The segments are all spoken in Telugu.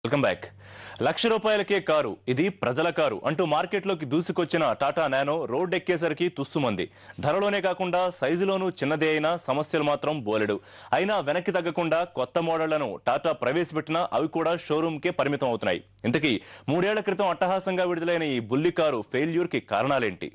Welcome back. ₹1,00,000కే కారు, ఇది ప్రజల కారు అంటూ మార్కెట్లోకి దూసుకొచ్చిన టాటా నానో రోడ్డెక్కేసరికి తుస్సుమంది. ధరలోనే కాకుండా సైజులోనూ చిన్నదే అయినా సమస్యలు మాత్రం బోలెడు. అయినా వెనక్కి తగ్గకుండా కొత్త మోడళ్లను టాటా ప్రవేశపెట్టినా అవి కూడా షోరూమ్కే పరిమితం అవుతున్నాయి. ఇంతకీ 3 ఏళ్ల క్రితం అట్టహాసంగా విడుదలైన ఈ బుల్లి కారు ఫెయిల్యూర్కి కారణాలేంటి?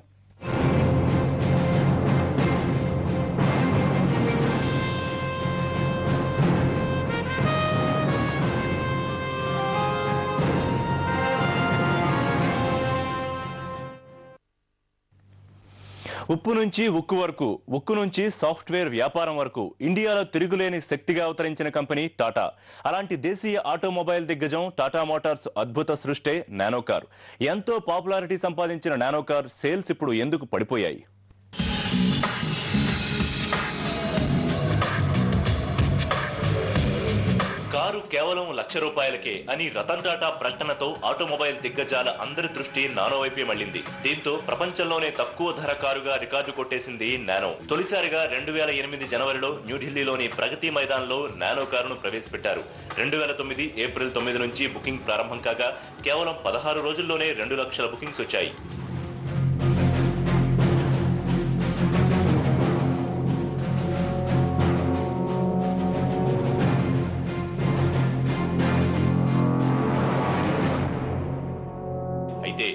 ఉప్పు నుంచి ఉక్కు వరకు, ఉక్కు నుంచి సాఫ్ట్వేర్ వ్యాపారం వరకు ఇండియాలో తిరుగులేని శక్తిగా అవతరించిన కంపెనీ టాటా. అలాంటి దేశీయ ఆటోమొబైల్ దిగ్గజం టాటా మోటార్స్ అద్భుత సృష్టే నానో కార్. ఎంతో పాపులారిటీ సంపాదించిన నానో కార్ సేల్స్ ఇప్పుడు ఎందుకు పడిపోయాయి? కారు కేవలం ₹1,00,000కే అని రతన్ టాటా ప్రకటనతో ఆటోమొబైల్ దిగ్గజాల అందరి దృష్టి నానో వైపే మళ్లింది. దీంతో ప్రపంచంలోనే తక్కువ ధర కారుగా రికార్డు కొట్టేసింది నానో. తొలిసారిగా 2008 జనవరిలో న్యూఢిల్లీలోని ప్రగతి మైదాన్లో నానో కారును ప్రవేశపెట్టారు. 2009 ఏప్రిల్ 9 నుంచి బుకింగ్ ప్రారంభం కాగా కేవలం 16 రోజుల్లోనే 2 లక్షల బుకింగ్స్ వచ్చాయి. అయితే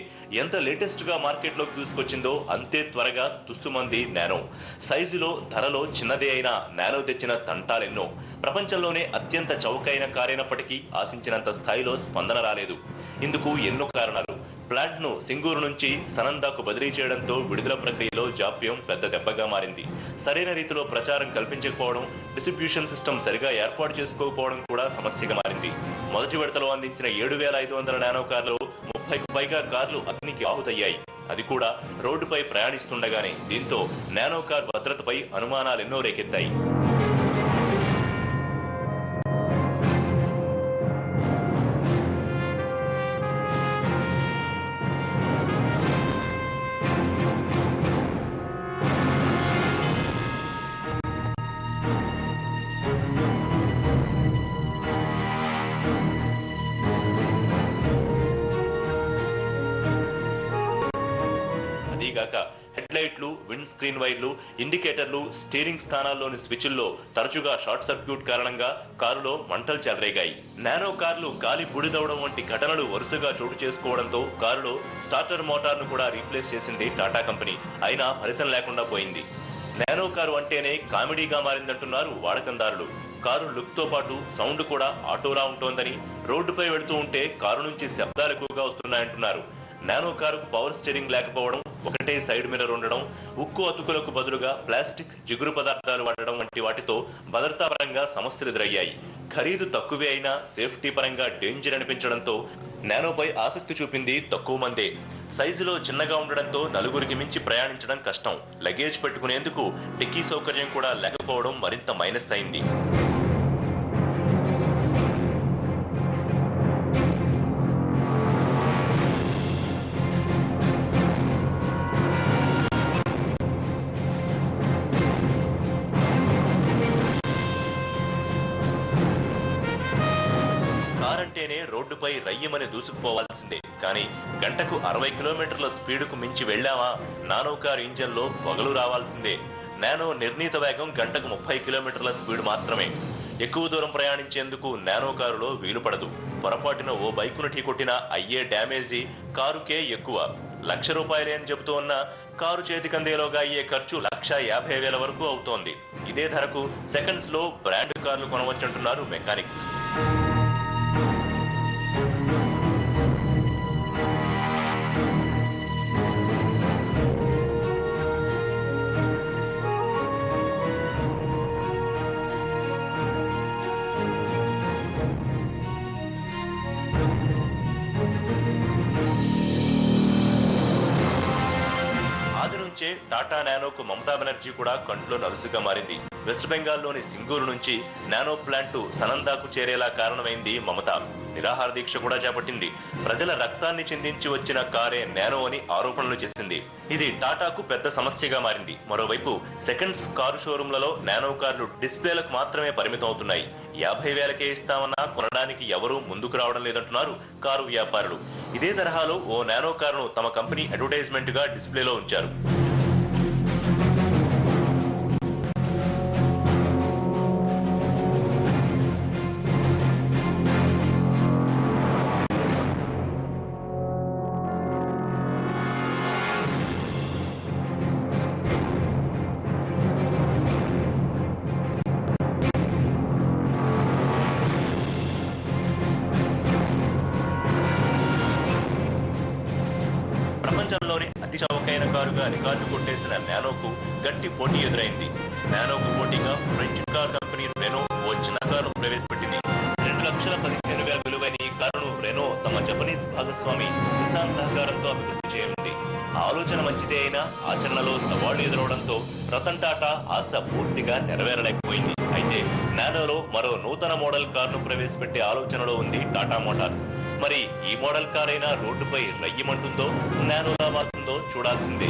ఎంత లేటెస్ట్ గా మార్కెట్ లోకి దూసుకొచ్చిందో అంతే త్వరగా తుస్సుమంది నానో. సైజులో ధరలో చిన్నదే అయినా నానో తెచ్చిన తంటాలెన్నో. ప్రపంచంలోనే అత్యంత చౌకైన కారైనప్పటికీ ఆశించినంత స్థాయిలో స్పందన రాలేదు. ఇందుకు ఎన్నో కారణాలు. ప్లాంట్ ను సింగూరు నుంచి సనందాకు బదిలీ చేయడంతో విడుదల ప్రక్రియలో జాప్యం పెద్ద దెబ్బగా మారింది. సరైన రీతిలో ప్రచారం కల్పించకపోవడం, డిస్ట్రిబ్యూషన్ సిస్టమ్ సరిగా ఏర్పాటు చేసుకోకపోవడం కూడా సమస్యగా మారింది. మొదటి విడతలో అందించిన 7,500 నానో కార్లలో 30కు పైగా కార్లు అగ్నికి ఆహుతయ్యాయి. అది కూడా రోడ్డుపై ప్రయాణిస్తుండగానే. దీంతో నానో కార్ భద్రతపై అనుమానాలెన్నో రేకెత్తాయి. అదీగాక హెడ్ లైట్లు, విండ్ స్క్రీన్ వైర్లు, ఇండికేటర్లు, స్టీరింగ్ స్థానాల్లోని స్విచ్ల్లో తరచుగా షార్ట్ సర్క్యూట్ కారణంగా కారులో మంటలు చెలరేగాయి. నానో కార్లు గాలి బూడిదవడం వంటి ఘటనలు వరుసగా చోటు చేసుకోవడంతో కారులో స్టార్టర్ మోటార్ను కూడా రీప్లేస్ చేసింది టాటా కంపెనీ. అయినా ఫలితం లేకుండా పోయింది. నానో కారు అంటేనే కామెడీగా మారిందంటున్నారు వాడకందారులు. కారు లుక్ తో పాటు సౌండ్ కూడా ఆటోలా ఉంటోందని, రోడ్డుపై వెళుతూ ఉంటే కారు నుంచి శబ్దాలు ఎక్కువగా వస్తున్నాయంటున్నారు. నానో కారుకు పవర్ స్టీరింగ్ లేకపోవడం, ఒకటే సైడ్ మిర్రర్ ఉండడం, ఉక్కు అతుకులకు బదులుగా ప్లాస్టిక్, జిగురు పదార్థాలు వాడడం వంటి వాటితో భద్రతా పరంగా సమస్యలు ఎదురయ్యాయి. ఖరీదు తక్కువే అయినా సేఫ్టీ పరంగా డేంజర్ అనిపించడంతో నానోపై ఆసక్తి చూపింది తక్కువ మందే. సైజులో చిన్నగా ఉండడంతో నలుగురికి మించి ప్రయాణించడం కష్టం. లగేజ్ పెట్టుకునేందుకు డిక్కీ సౌకర్యం కూడా లేకపోవడం మరింత మైనస్ అయింది. కారంటేనే రోడ్డుపై రయ్యమని దూసుకుపోవాల్సిందే. కానీ గంటకు 60 కిలోమీటర్ల స్పీడుకు మించి వెళ్లామా నానో కార్ ఇంజన్లో పొగలు రావాల్సిందే. నానో నిర్ణీత వేగం గంటకు 30 కిలోమీటర్ల స్పీడ్ మాత్రమే. ఎక్కువ దూరం ప్రయాణించేందుకు నానో కారులో వీలు పడదు. పొరపాటున ఓ బైకును ఢీకొట్టినా అయ్యే డ్యామేజీ కారుకే ఎక్కువ. ₹1,00,000 అని చెబుతూ ఉన్న కారు చేతికందేలోగా అయ్యే ఖర్చు 1,50,000 వరకు అవుతోంది. ఇదే ధరకు సెకండ్స్ లో బ్రాండ్ కార్లు కొనవచ్చంటున్నారు మెకానిక్స్. ఆది నుంచే టాటా నానోకు మమతా బెనర్జీ కూడా కంట్లో నలుసుగా మారింది. వెస్ట్ బెంగాల్లోని సింగూరు నుంచి నానో ప్లాంట్ సనందాకు చేరేలా కారణమైంది మమత. నిరాహార దీక్ష కూడా చేపట్టింది. ప్రజల రక్తాన్ని చిందించి వచ్చిన కారే నానో అని ఆరోపణలు చేసింది. ఇది టాటాకు పెద్ద సమస్యగా మారింది. మరోవైపు సెకండ్స్ కారు షోరూంలలో నానో కార్లు డిస్ప్లేలకు మాత్రమే పరిమితం అవుతున్నాయి. 50,000కే ఇస్తామన్నా కొనడానికి ఎవరూ ముందుకు రావడం లేదంటున్నారు కారు వ్యాపారులు. ఇదే తరహాలో ఓ నానో కారును తమ కంపెనీ అడ్వర్టైజ్మెంట్ గా డిస్ప్లేలో ఉంచారు. ప్రపంచంలోని అతి చౌకైన కారుగా రికార్డు కొట్టేసిన నానోకు గట్టి పోటీ ఎదురైంది. నానోకు పోటీగా ఫ్రెంచ్ కార్ కంపెనీ రెనో ఓ చిన్న కారును ప్రవేశపెట్టింది. 2,15,000 విలువైన ఈ కారును రెనో తమ జపనీస్ భాగస్వామి నిసాన్ సహకారంతో అభివృద్ధి చేయనుంది. ఆలోచన మంచిదే అయినా ఆచరణలో సవాళ్లు ఎదురవడంతో రతన్ టాటా ఆశ పూర్తిగా నెరవేరలేకపోయింది. అయితే నానోలో మరో నూతన మోడల్ కారును ప్రవేశపెట్టే ఆలోచనలో ఉంది టాటా మోటార్స్. మరి ఈ మోడల్ కార్ అయినా రోడ్డుపై రయ్యమంటుందో నానోలా మారుతుందో చూడాల్సిందే.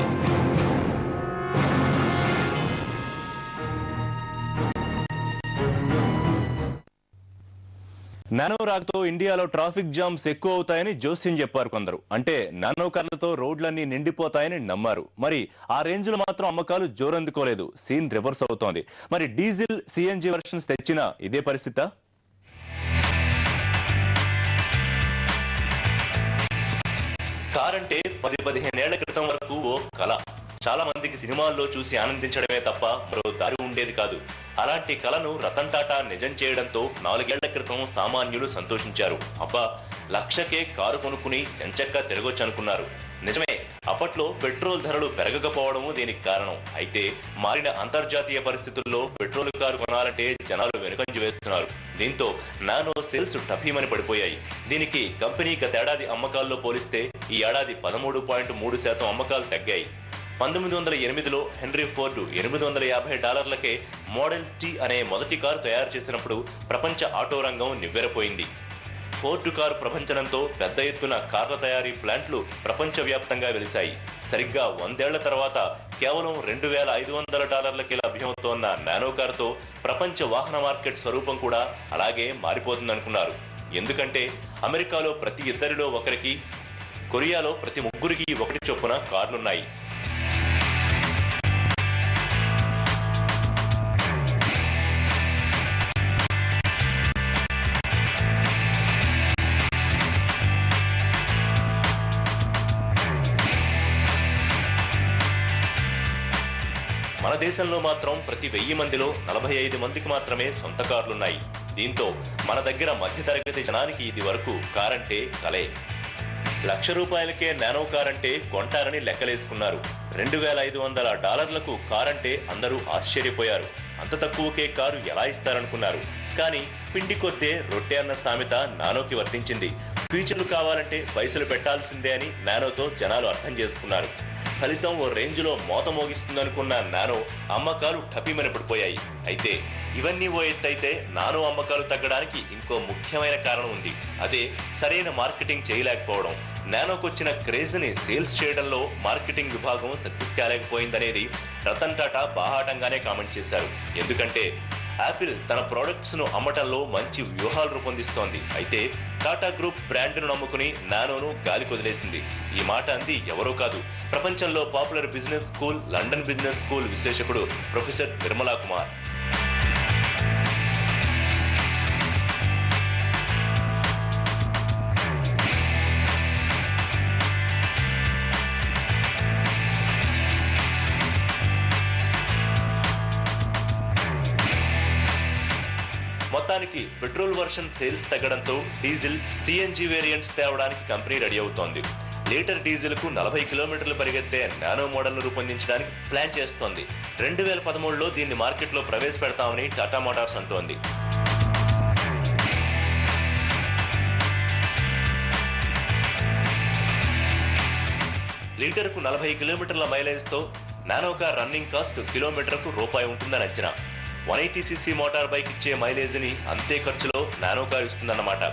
నానో రాకతో ఇండియాలో ట్రాఫిక్ జామ్స్ ఎక్కువ అవుతాయని జోస్యం చెప్పారు కొందరు. అంటే నానో కార్లతో రోడ్లన్నీ నిండిపోతాయని నమ్మారు. మరి ఆ రేంజ్ లో మాత్రం అమ్మకాలు జోరందుకోలేదు. సీన్ రివర్స్ అవుతోంది. మరి డీజిల్ సిఎన్జి వర్షన్స్ తెచ్చినా ఇదే పరిస్థితా? కార్ అంటే 10-15 ఏళ్ల క్రితం వరకు ఓ కళ. చాలా మందికి సినిమాల్లో చూసి ఆనందించడమే తప్ప మరో దారి ఉండేది కాదు. అలాంటి కళను రతన్ టాటా నిజం చేయడంతో 4 ఏళ్ల క్రితం సామాన్యులు సంతోషించారు. అబ్బా, 1,00,000కే కారు కొనుక్కుని ఎంచక్కా తిరగొచ్చు అనుకున్నారు. నిజమే, అప్పట్లో పెట్రోల్ ధరలు పెరగకపోవడము దీనికి కారణం. అయితే మారిన అంతర్జాతీయ పరిస్థితుల్లో పెట్రోల్ కారు కొనాలంటే జనాలు వెనుకంజ వేస్తున్నారు. దీంతో నానో సేల్స్ టఫీమని పడిపోయాయి. దీనికి కంపెనీ గతేడాది అమ్మకాల్లో పోలిస్తే ఈ ఏడాది 13.3% అమ్మకాలు తగ్గాయి. 1908లో హెన్రీ ఫోర్డ్ $850కే మోడల్ టీ అనే మొదటి కారు తయారు చేసినప్పుడు ప్రపంచ ఆటో రంగం నివ్వెరపోయింది. ఫోర్డ్ కారు ప్రపంచంతో పెద్ద ఎత్తున కార్ల తయారీ ప్లాంట్లు ప్రపంచవ్యాప్తంగా వెలిశాయి. సరిగ్గా 100 ఏళ్ల తర్వాత కేవలం $2,500కి లభ్యమవుతోన్న నానో కారుతో ప్రపంచ వాహన మార్కెట్ స్వరూపం కూడా అలాగే మారిపోతుందనుకున్నారు. ఎందుకంటే అమెరికాలో ప్రతి ఇద్దరిలో ఒకరికి, కొరియాలో ప్రతి ముగ్గురికి ఒకటి చొప్పున కార్లున్నాయి. మన దేశంలో మాత్రం ప్రతి 1000 మందిలో 45 మందికి మాత్రమే సొంత కార్లున్నాయి. దీంతో మన దగ్గర మధ్యతరగతి జనానికి ఇది వరకు కారంటే కలే. ₹1,00,000కే నానో కార్ అంటే కొంటారని లెక్కలేసుకున్నారు. $2,500లకు కారంటే అందరూ ఆశ్చర్యపోయారు. అంత తక్కువకే కారు ఎలా ఇస్తారనుకున్నారు. కానీ పిండి కొద్దే రొట్టె అన్న సామెత నానోకి వర్తించింది. ఫీచర్లు కావాలంటే పైసలు పెట్టాల్సిందే అని నానోతో జనాలు అర్థం చేసుకున్నారు. ఫలితం ఓ రేంజ్లో మోత మోగిస్తుందనుకున్న నానో అమ్మకాలు టపీమని పడిపోయాయి. అయితే ఇవన్నీ ఓ ఎత్తైతే నానో అమ్మకాలు తగ్గడానికి ఇంకో ముఖ్యమైన కారణం ఉంది. అదే సరైన మార్కెటింగ్ చేయలేకపోవడం. నానోకొచ్చిన క్రేజ్ని సేల్స్ చేయడంలో మార్కెటింగ్ విభాగం సక్సెస్ కాలేకపోయిందనేది రతన్ టాటా బాహాటంగానే కామెంట్ చేశారు. ఎందుకంటే యాపిల్ తన ప్రొడక్ట్స్ ను అమ్మటంలో మంచి వ్యూహాలు రూపొందిస్తోంది. అయితే టాటా గ్రూప్ బ్రాండ్ను నమ్ముకుని నానోను గాలి కొదిలేసింది. ఈ మాట అంది ఎవరో కాదు, ప్రపంచంలో popular business school, London business school విశ్లేషకుడు ప్రొఫెసర్ నిర్మలా కుమార్. మొత్తానికి పెట్రోల్ వర్షన్ సేల్స్ తగ్గడంతో డీజిల్, సిఎన్జి వేరియంట్స్ తేవడానికి కంపెనీ రెడీ అవుతోంది. లీటర్ డీజిల్ కు 40 కిలోమీటర్లు పరిగెత్తే నానో మోడల్ ను రూపొందించడానికి ప్లాన్ చేస్తోంది. 2013లో దీన్ని మార్కెట్లో ప్రవేశపెడతామని టాటా మోటార్స్ అంటోంది. లీటర్కు 40 కిలోమీటర్ల మైలేజ్ తో నానో కార్ రన్నింగ్ కాస్ట్ కిలోమీటర్కు రూపాయి ఉంటుందని అంచనా. 180cc మోటార్ బైక్ ఇచ్చే మైలేజ్ ని అంతే ఖర్చులో నానో కార్ ఇస్తుందన్నమాట.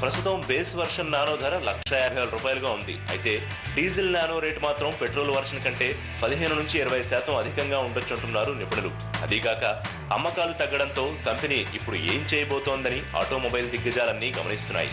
ప్రస్తుతం బేస్ వర్షన్ నానో ధర ₹1,50,000 ఉంది. అయితే డీజిల్ నానో రేటు మాత్రం పెట్రోల్ వర్షన్ కంటే 15 నుంచి 20% అధికంగా ఉండొచ్చంటున్నారు నిపుణులు. అదీగాక అమ్మకాలు తగ్గడంతో కంపెనీ ఇప్పుడు ఏం చేయబోతోందని ఆటోమొబైల్ దిగ్గజాలన్నీ గమనిస్తున్నాయి.